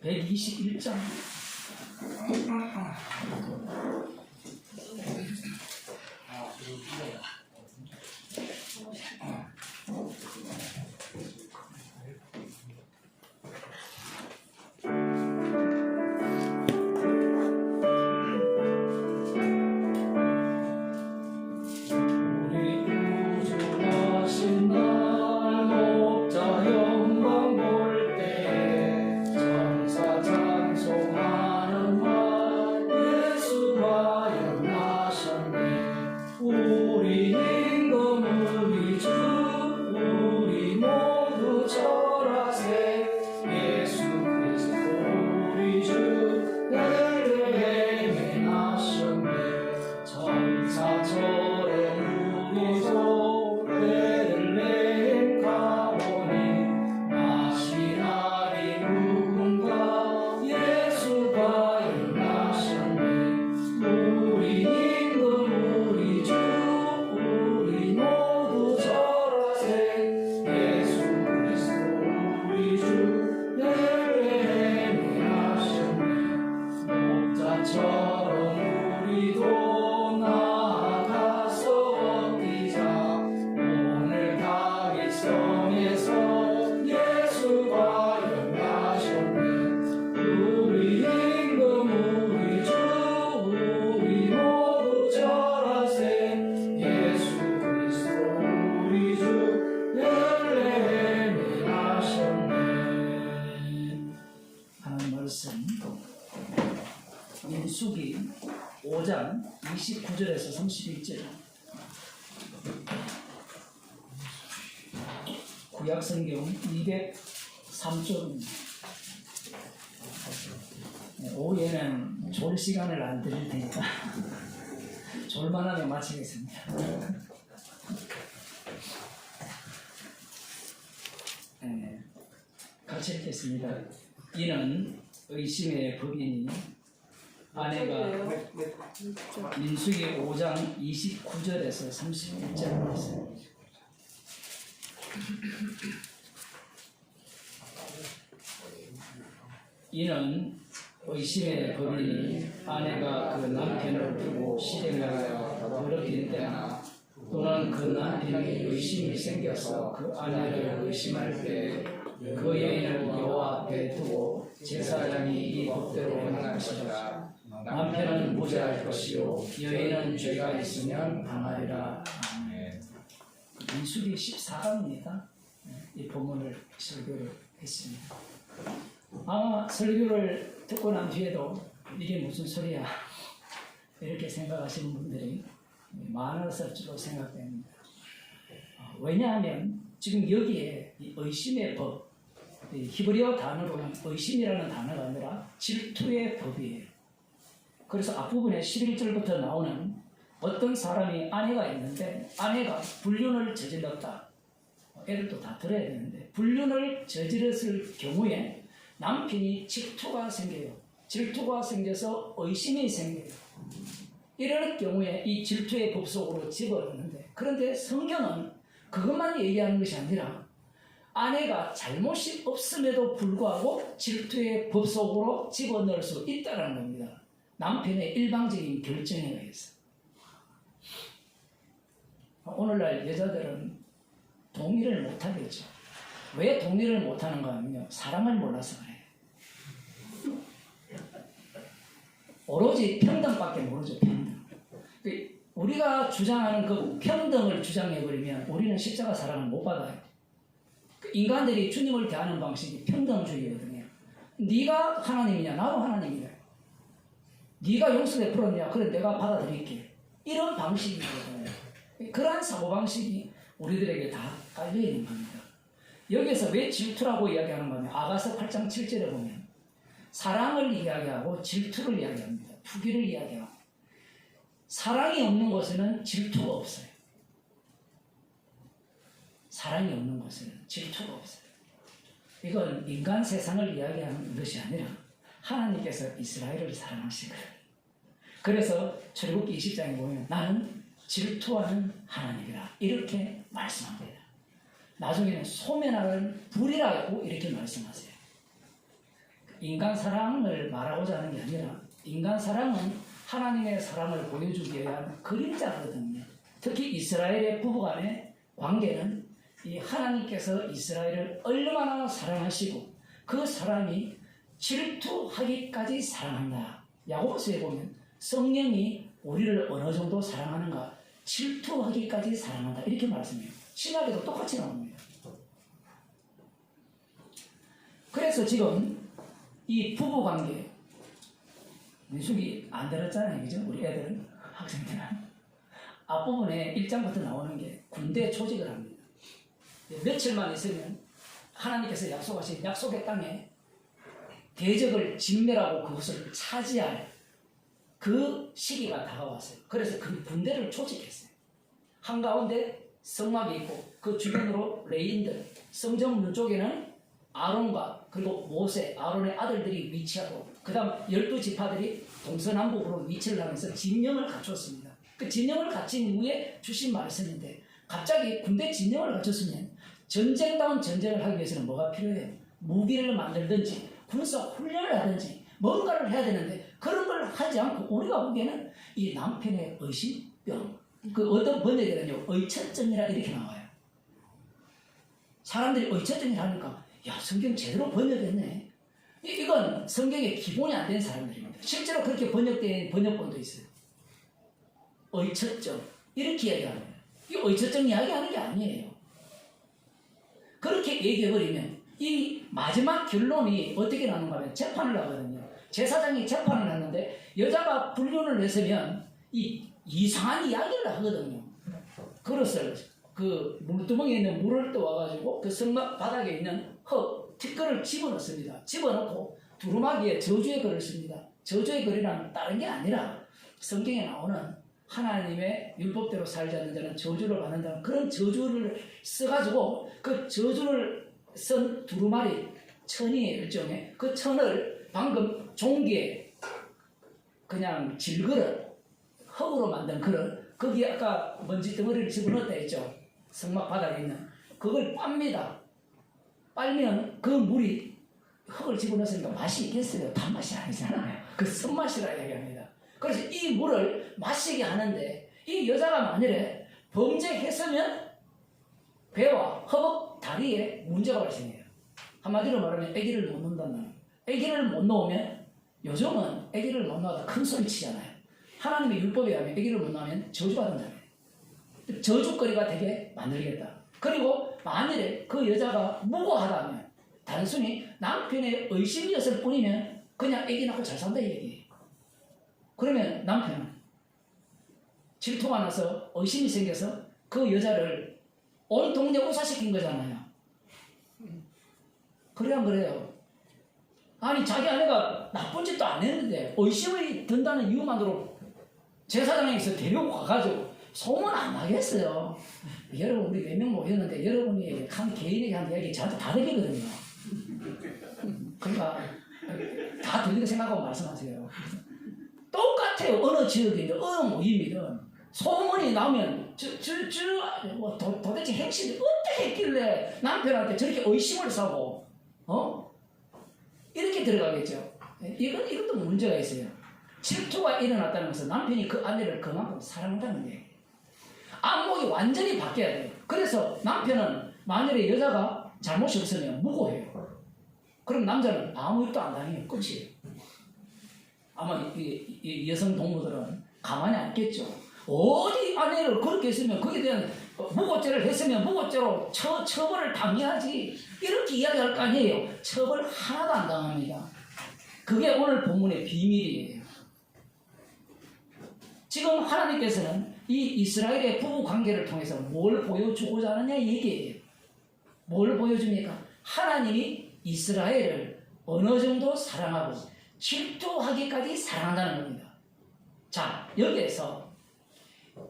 121장. 민수기 5장 29절에서 31절. 구약성경 203쪽입니다. 오후에는 졸 시간을 안 드릴 테니까 졸만하면 마치겠습니다. 같이 읽겠습니다. 이는 의심의 법이니 아내가 민수기 5장 29절에서 31절 말씀. 이는 의심의 법이니 아내가 그 남편을 두고 실행하여 더럽힌 때나 또는 그 남편이 의심이 생겨서 그 아내를 의심할 때 그 여인을 여호와 앞에 두고 제사장이 이 법대로 행할 것이라. 남편은 무죄할 것이요 여인은 죄가 있으면 당하리라. 민수기 14강입니다. 이 본문을 설교를 했습니다. 아마 설교를 듣고 난 뒤에도 이게 무슨 소리야 이렇게 생각하시는 분들이 많았을 줄로 생각됩니다. 왜냐하면 지금 여기에 이 의심의 법, 히브리어 단어로는 의심이라는 단어가 아니라 질투의 법이에요. 그래서 앞부분에 11절부터 나오는 어떤 사람이 아내가 있는데 아내가 불륜을 저질렀다. 애들도 다 들어야 되는데 불륜을 저질렀을 경우에 남편이 질투가 생겨요. 질투가 생겨서 의심이 생겨요. 이럴 경우에 이 질투의 법 속으로 집어넣는데, 그런데 성경은 그것만 얘기하는 것이 아니라 아내가 잘못이 없음에도 불구하고 질투의 법 속으로 집어넣을 수 있다는 겁니다. 남편의 일방적인 결정에 의해서. 오늘날 여자들은 동의를 못하겠죠. 왜 동의를 못하는가 하면요, 사랑을 몰라서 그래요. 오로지 평등밖에 모르죠. 평등. 우리가 주장하는 그 평등을 주장해버리면 우리는 십자가 사랑을 못 받아요. 인간들이 주님을 대하는 방식이 평등주의거든요. 네가 하나님이냐 나도 하나님이냐, 네가 용서 베풀었냐 그래 내가 받아들일게, 이런 방식이거든요. 그러한 사고방식이 우리들에게 다 깔려있는 겁니다. 여기서 왜 질투라고 이야기하는 거냐, 아가서 8장 7절에 보면 사랑을 이야기하고 질투를 이야기합니다. 부귀를 이야기하고. 사랑이 없는 곳에는 질투가 없어요. 사랑이 없는 곳에는 질투가 없어요. 이건 인간 세상을 이야기하는 것이 아니라 하나님께서 이스라엘을 사랑하시거든요. 그래서 출애굽기 20장에 보면 나는 질투하는 하나님이라 이렇게 말씀합니다. 나중에는 소멸하는 불이라고 이렇게 말씀하세요. 인간 사랑을 말하고자 하는 게 아니라 인간 사랑은 하나님의 사랑을 보여주기 위한 그림자거든요. 특히 이스라엘의 부부간의 관계는 이 하나님께서 이스라엘을 얼마나 사랑하시고 그 사람이 질투하기까지 사랑한다. 야고보서에 보면 성령이 우리를 어느 정도 사랑하는가, 질투하기까지 사랑한다 이렇게 말씀해요. 신약에도 똑같이 나옵니다. 그래서 지금 이 부부관계 민숙이 안 들었잖아요, 그죠? 우리 애들은, 학생들은 앞부분에 1장부터 나오는 게 군대 조직을 합니다. 며칠만 있으면 하나님께서 약속하신 약속의 땅에 대적을 진멸하고 그것을 차지할 그 시기가 다가왔어요. 그래서 그 군대를 조직했어요. 한가운데 성막이 있고 그 주변으로 레인들, 성전 문 쪽에는 아론과 그리고 모세, 아론의 아들들이 위치하고 그 다음 12지파들이 동서남북으로 위치를 하면서 진영을 갖췄습니다. 그 진영을 갖춘 이후에 주신 말씀인데 갑자기 군대 진영을 갖췄으면 전쟁다운 전쟁을 하기 위해서는 뭐가 필요해요? 무기를 만들든지 군사 훈련을 하든지 뭔가를 해야 되는데 그런 걸 하지 않고 우리가 보기에는 이 남편의 의심병, 그 어떤 번역에는요 의처증이라 이렇게 나와요. 사람들이 의처증이라 하니까 야 성경 제대로 번역했네. 이건 성경의 기본이 안 된 사람들입니다. 실제로 그렇게 번역된 번역본도 있어요. 의처증 이렇게 이야기합니다. 이 의처증 이야기하는 게 아니에요. 그렇게 얘기해버리면 이 마지막 결론이 어떻게 나는가 하면 재판을 하거든요. 제사장이 재판을 하는데 여자가 불륜을 했으면 이 이상한 이야기를 하거든요. 그릇을 그 물두멍에 있는 물을 떠와가지고 그 성막 바닥에 있는 티끌을 집어넣습니다. 집어넣고 두루마기에 저주의 글을 씁니다. 저주의 글이란 다른 게 아니라 성경에 나오는 하나님의 율법대로 살지 않는 자는 저주를 받는다는 그런 저주를 써가지고 그 저주를 쓴 두루마리 천이의 일종의 그 천을 방금 종기에 그냥 질그릇 흙으로 만든 그릇 거기에 아까 먼지 덩어리를 집어넣었다 했죠. 성막 바닥에 있는 그걸 빱니다. 빨면 그 물이 흙을 집어넣었으니까 맛이 있겠어요? 단맛이 아니잖아요. 그 쓴맛이라 얘기합니다. 그래서 이 물을 마시게 하는데 이 여자가 만일에 범죄했으면 배와 허벅 다리에 문제가 발생해요. 한마디로 말하면 아기를 못 낳는다는. 아기를 못 낳으면 요즘은 아기를 못 낳아도 큰 소리 치잖아요. 하나님의 율법에 의하면 아기를 못 낳으면 저주받는다며. 저주거리가 되게 만들겠다. 그리고 만일에 그 여자가 무고하다면 단순히 남편의 의심이었을 뿐이면 그냥 아기 낳고 잘 산다 이 얘기예요. 그러면 남편은 질투가 나서 의심이 생겨서 그 여자를 온 동네 우사시킨 거잖아요. 그래 안 그래요? 아니 자기 아내가 나쁜 짓도 안 했는데 의심이 든다는 이유만으로 제사장에서 데리고 가가지고 소문 안 나겠어요. 여러분 우리 몇 명 모였는데 여러분이 한 개인에게 한 이야기 저한테 다 들리거든요. 그러니까 다 들리게 생각하고 말씀하세요. 똑같아요. 어느 지역이든 어느 모임이든 소문이 나면 도대체 행실이 어떻게 했길래 남편한테 저렇게 의심을 사고 이렇게 들어가겠죠. 이것도 문제가 있어요. 질투가 일어났다는 것은 남편이 그 아내를 그만큼 사랑한다는 얘기예요. 안목이 완전히 바뀌어야 돼요. 그래서 남편은 만일에 여자가 잘못이 없으면 무고해요. 그럼 남자는 아무 일도 안 당해요. 끝이에요. 아마 이 여성 동무들은 가만히 앉겠죠. 어디 아내를 그렇게 했으면 거기에 대한 무고죄를 했으면 무고죄로 처벌을 당해야지 이렇게 이야기할 거 아니에요. 처벌 하나도 안 당합니다. 그게 오늘 본문의 비밀이에요. 지금 하나님께서는 이 이스라엘의 부부 관계를 통해서 뭘 보여주고자 하느냐 이 얘기예요. 뭘 보여줍니까? 하나님이 이스라엘을 어느 정도 사랑하고 질투하기까지 사랑한다는 겁니다. 자, 여기에서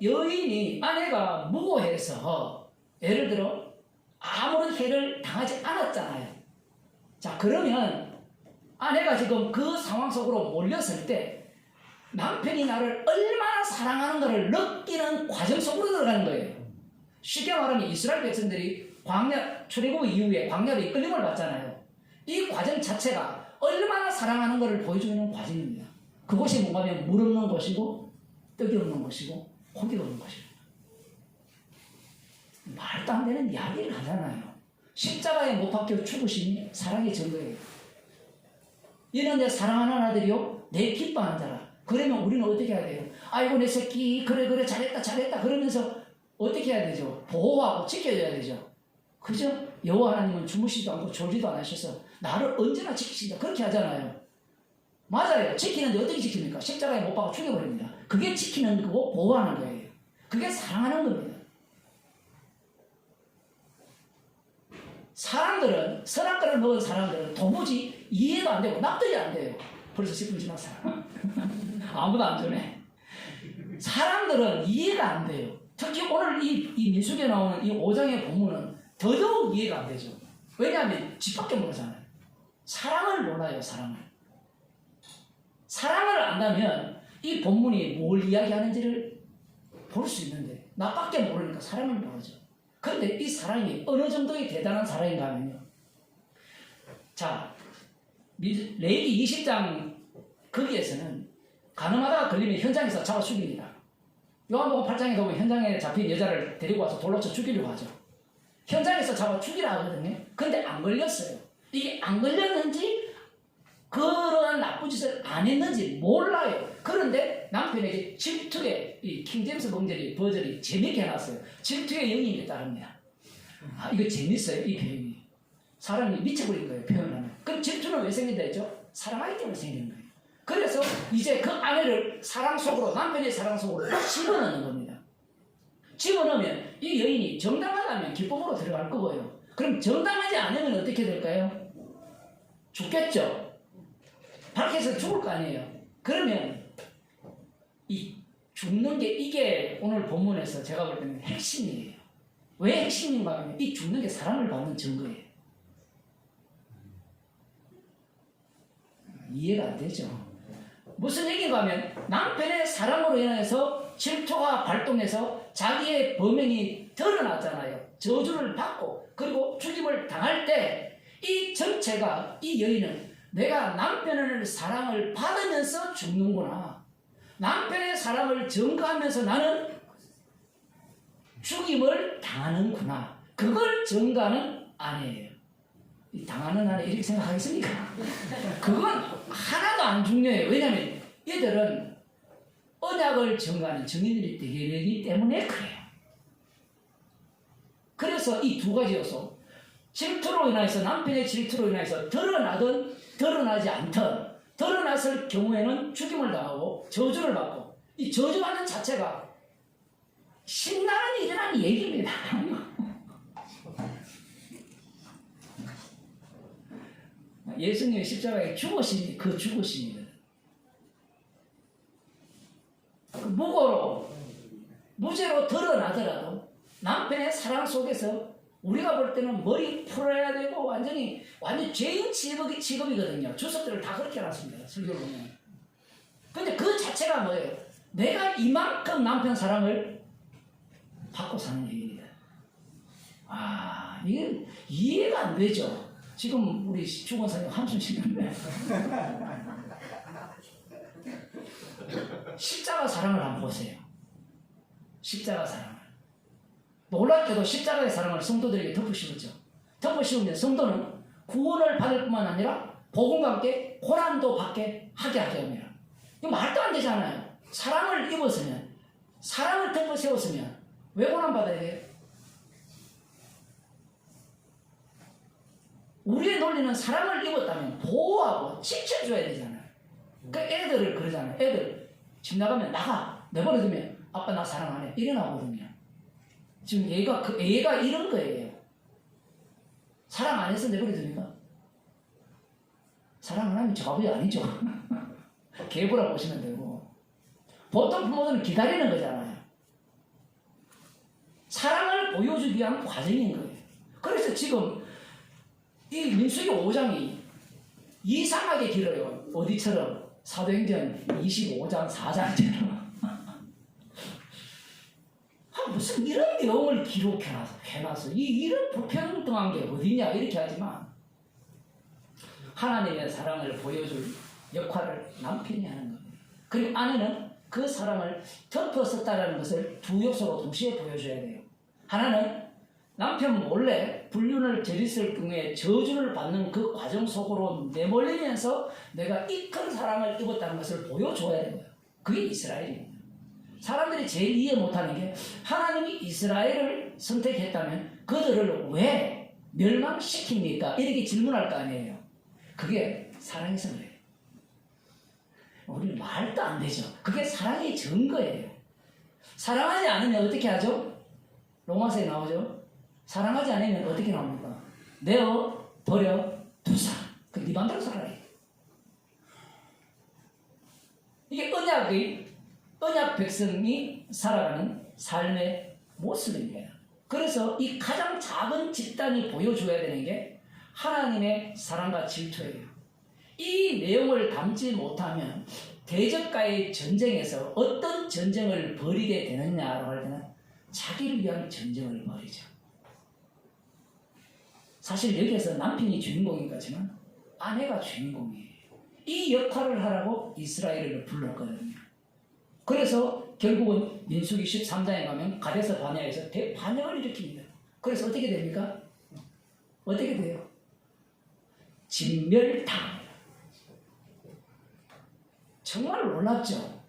여인이 아내가 무고해서 예를 들어 아무런 해를 당하지 않았잖아요. 자, 그러면 아내가 지금 그 상황 속으로 몰렸을 때 남편이 나를 얼마나 사랑하는가를 느끼는 과정 속으로 들어가는 거예요. 쉽게 말하면 이스라엘 백성들이 광야 출애굽 이후에 광야로 이끌림을 받잖아요. 이 과정 자체가 얼마나 사랑하는 것을 보여주는 과정입니다. 그곳이 뭔가 하면 물 없는 곳이고 떡이 없는 곳이고 고기가 없는 곳입니다. 말도 안 되는 이야기를 하잖아요. 십자가에 못 박혀 죽으심이 사랑의 증거예요. 이런 내 사랑하는 아들이요 내 기뻐하는 자라. 그러면 우리는 어떻게 해야 돼요? 아이고 내 새끼 그래 잘했다 그러면서 어떻게 해야 되죠? 보호하고 지켜줘야 되죠. 그죠? 여호와 하나님은 주무시지도 않고 졸지도 않으셔서 나를 언제나 지키신다 그렇게 하잖아요. 맞아요. 지키는데 어떻게 지킵니까? 십자가에 못 박아 죽여버립니다. 그게 지키는 거고 보호하는 거예요. 그게 사랑하는 겁니다. 사람들은 선악과를 먹은 사람들은 도무지 이해도 안 되고 납득이 안 돼요. 벌써 10분 지났어. 아무도 안 전해. 사람들은 이해가 안 돼요. 특히 오늘 이 민수기에 나오는 이 5장의 본문은 더더욱 이해가 안 되죠. 왜냐하면 집밖에 모르잖아요. 사랑을 몰라요. 사랑을 안다면 이 본문이 뭘 이야기하는지를 볼 수 있는데 나밖에 모르니까 사랑을 모르죠. 그런데 이 사랑이 어느 정도의 대단한 사랑인가 하면요. 자, 레위기 20장 거기에서는 간음하다가 걸리면 현장에서 잡아 죽입니다. 요한복음 8장에 보면 현장에 잡힌 여자를 데리고 와서 돌로 쳐 죽이려고 하죠. 현장에서 잡아 죽이라 하거든요. 근데 안 걸렸어요. 이게 안 걸렸는지 그런 나쁜 짓을 안 했는지 몰라요. 그런데 남편에게 질투의 이 킹제임스 버전이 재밌게 해놨어요. 질투의 영이 따릅니다. 아, 이거 재밌어요. 이 표현이. 사람이 미쳐버린 거예요. 표현하면. 그럼 질투는 왜 생긴다 했죠? 사랑하기 때문에 생기는 거예요. 그래서 이제 그 아내를 사랑 속으로 남편의 사랑 속으로 집어넣는 겁니다. 집어넣으면 이 여인이 정당하다면 기쁨으로 들어갈 거고요. 그럼 정당하지 않으면 어떻게 될까요? 죽겠죠. 밖에서 죽을 거 아니에요. 그러면 이 죽는 게 이게 오늘 본문에서 제가 볼 때는 핵심이에요. 왜 핵심인가 하면 이 죽는 게 사랑을 받는 증거예요. 이해가 안 되죠. 무슨 얘기인가 하면 남편의 사랑으로 인해서 질투가 발동해서 자기의 범행이 드러났잖아요. 저주를 받고 그리고 죽임을 당할 때 이 전체가 이 여인은 내가 남편의 사랑을 받으면서 죽는구나. 남편의 사랑을 증거하면서 나는 죽임을 당하는구나. 그걸 증거하는 아내예요. 당하는 아내 이렇게 생각하겠습니까? 그건 하나도 안 중요해요. 왜냐하면 얘들은 언약을 증거하는 증인들이 되기 때문에 그래요. 그래서 이 두 가지 요소, 질투로 인해서 남편의 질투로 인해서 드러나든 드러나지 않든 드러났을 경우에는 죽임을 당하고 저주를 받고 이 저주받는 자체가 신나는 일이라는 얘기입니다. 예수님의 십자가에 죽으신 그 죽으심이거든. 무고로 무죄로 드러나더라도 남편의 사랑 속에서 우리가 볼 때는 머리 풀어야 되고 완전 죄인 취급이거든요. 주석들을 다 그렇게 해놨습니다. 설교를 보면. 근데 그 자체가 뭐예요? 내가 이만큼 남편 사랑을 받고 사는 얘기입니다. 아, 이게 이해가 안 되죠. 지금 우리 주권사님 한숨 쉬는데 십자가 사랑을 한번 보세요. 십자가 사랑을. 놀랍게도 십자가의 사랑을 성도들에게 덮어씌웠죠. 덮어씌우면 성도는 구원을 받을 뿐만 아니라 복음과 함께 고난도 받게 하게 합니다. 이거 말도 안 되잖아요. 사랑을 입었으면, 사랑을 덮어씌웠으면 왜 고난 받아야 돼요? 우리의 논리는 사랑을 입었다면 보호하고 지켜줘야 되잖아요. 그 애들을 그러잖아요. 애들 집 나가면 나가 내버려두면 아빠 나 사랑 안 해 이래 나오거든요. 지금 얘가 이런 거예요. 사랑 안 해서 내버려둡니까? 사랑 안 하면 저 아버지 아니죠. 계부라 보시면 되고. 보통 부모들은 기다리는 거잖아요. 사랑을 보여주기 위한 과정인 거예요. 그래서 지금 이 민수기 5장이 이상하게 길어요. 어디처럼 사도행전 25장 4장처럼 무슨 이런 내용을 기록해놔서 이런 불평등한 게 어디냐 이렇게 하지만 하나님의 사랑을 보여줄 역할을 남편이 하는 겁니다. 그리고 아내는 그 사랑을 덮어섰다는 것을 두 요소로 동시에 보여줘야 돼요. 하나는 남편 몰래 불륜을 저질렀을 경우에 저주를 받는 그 과정 속으로 내몰리면서 내가 이 큰 사랑을 입었다는 것을 보여줘야 돼요. 그게 이스라엘입니다. 사람들이 제일 이해 못하는 게 하나님이 이스라엘을 선택했다면 그들을 왜 멸망시킵니까? 이렇게 질문할 거 아니에요. 그게 사랑해서 그래요. 우리 말도 안 되죠. 그게 사랑의 증거예요. 사랑하지 않으면 어떻게 하죠? 로마서에 나오죠. 사랑하지 않으면 어떻게 나옵니까? 내어 버려 두사. 그 네 맘대로 살아라. 이게 언약 백성이 살아가는 삶의 모습입니다. 그래서 이 가장 작은 집단이 보여줘야 되는 게 하나님의 사랑과 질투예요. 이 내용을 담지 못하면 대적과의 전쟁에서 어떤 전쟁을 벌이게 되느냐라고 할 때는 자기를 위한 전쟁을 벌이죠. 사실 여기에서 남편이 주인공인 거지만 아내가 주인공이에요. 이 역할을 하라고 이스라엘을 불렀거든요. 그래서 결국은 민수기 13장에 가면 가데스 바네아에서 대반역을 일으킵니다. 그래서 어떻게 됩니까? 어떻게 돼요? 진멸당합니다. 정말 놀랍죠?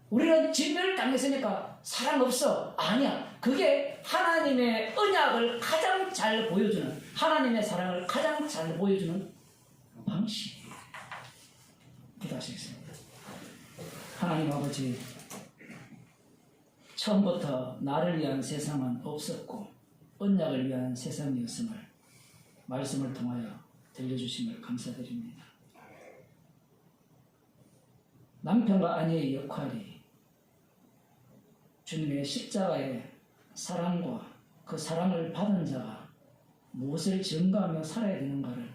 우리는 진멸당했으니까 사랑 없어. 아니야. 그게 하나님의 언약을 가장 잘 보여주는, 하나님의 사랑을 가장 잘 보여주는 방식이에요. 기도하시겠습니다. 하나님 아버지, 처음부터 나를 위한 세상은 없었고 언약을 위한 세상이었음을 말씀을 통하여 들려주심을 감사드립니다. 남편과 아내의 역할이 주님의 십자가의 사랑과 그 사랑을 받은 자가 무엇을 증거하며 살아야 되는가를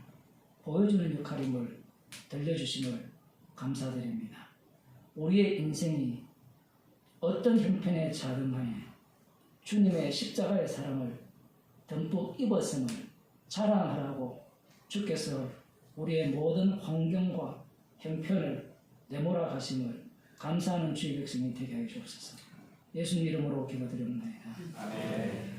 보여주는 역할임을 들려주심을 감사드립니다. 우리의 인생이 어떤 형편에 자름하에 주님의 십자가의 사랑을 듬뿍 입었음을 자랑하라고 주께서 우리의 모든 환경과 형편을 내몰아 가심을 감사하는 주의 백성이 되게 하여 주옵소서. 예수님 이름으로 기도드립니다. 아멘.